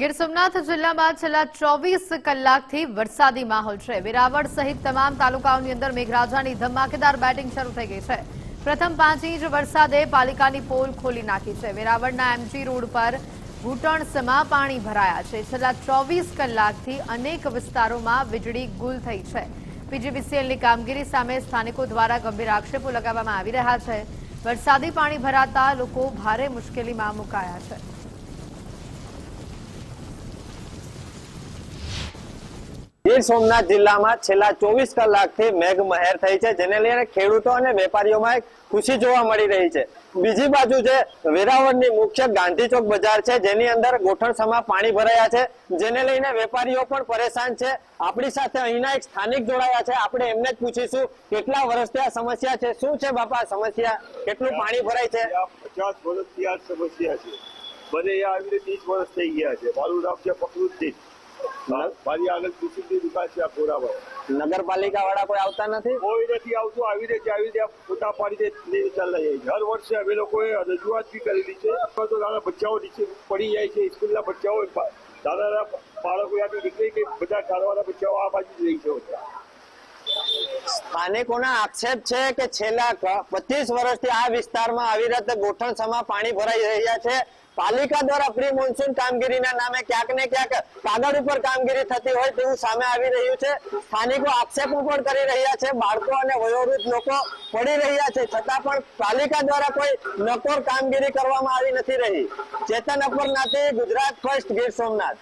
ગીર સોમનાથ જિલ્લામાં છેલ્લા 24 કલાકથી વરસાદી માહોલ છે। વેરાવળ સહિત તમામ તાલુકાઓની અંદર મેઘરાજાની ધમાકેદાર બેટિંગ શરૂ થઈ ગઈ છે। પ્રથમ 5 ઇંચ વરસાદે પાલિકાની પોલ ખોલી નાખી છે। વેરાવળના એમજી રોડ પર ઘૂંટણસમા પાણી ભરાયા છે। છેલ્લા 24 કલાકથી અનેક વિસ્તારોમાં વીજળી ગુલ થઈ છે। પીજીવીસીએલની કામગીરી સામે સ્થાનિકો દ્વારા ગંભીર આક્ષેપો લગાવવામાં આવી રહ્યા છે। વરસાદી પાણી ભરાતા લોકો ભારે મુશ્કેલીમાં મુકાયા છે। ગીર સોમનાથ જિલ્લામાં છેલ્લા 24 કલાકથી મેઘમહેર થઈ છે, જેને લઈને ખેડૂતો અને વેપારીઓમાં એક ખુશી જોવા મળી રહી છે। બીજી બાજુ જે વેરાવળની મુખ્ય ગાંધી ચોક બજાર છે, જેની અંદર ગોઠણસમા પાણી ભરાયા છે, જેને લઈને વેપારીઓ પણ પરેશાન છે। આપણી સાથે અહીંના એક સ્થાનિક જોડાયા છે, આપણે એમને જ પૂછીશું કેટલા વર્ષથી આ સમસ્યા છે। શું છે બાપા સમસ્યા, કેટલું પાણી ભરાય છે? 50 વર્ષથી આ સમસ્યા છે। મને આવીને 30 વર્ષ થઈ ગયા છે। મારું નામ છે પ્રકૃતિ। મારી આગળ કૃષિની દુકાન છે। આ ખોરામાં નગરપાલિકા વાળા કોઈ આવતા નથી? કોઈ નથી આવતું। આવી રીતે ફોટા પાડીને ચાલ્યા જાય છે। હર વર્ષે અમે લોકોએ રજૂઆત બી કરેલી છે। તો નાના બચ્ચાઓ નીચે પડી જાય છે, સ્કૂલના બચ્ચાઓ, નાના બાળકો યાદ નીકળી કે બધા શાળાવાળા બચ્ચાઓ આ બાજુ જ રહી છે। સ્થાનિકોના આક્ષેપ છે કે છેલ્લા 25 વર્ષથી આ વિસ્તારમાં આવી રીતે ગોઠણસમા પાણી ભરાઈ રહ્યા છે। પાલિકા દ્વારા પ્રી મોન્સૂન કામગીરીના નામે ક્યાંક ને ક્યાંક કાગળ ઉપર કામગીરી થતી હોય તેવું સામે આવી રહ્યું છે। સ્થાનિકો આક્ષેપો પણ કરી રહ્યા છે, બાળકો અને વયોવૃદ્ધ લોકો પડી રહ્યા છે, છતાં પણ પાલિકા દ્વારા કોઈ નકોર કામગીરી કરવામાં આવી નથી રહી। ચેતન અપરનાથી, ગુજરાત ફર્સ્ટ, ગીર સોમનાથ।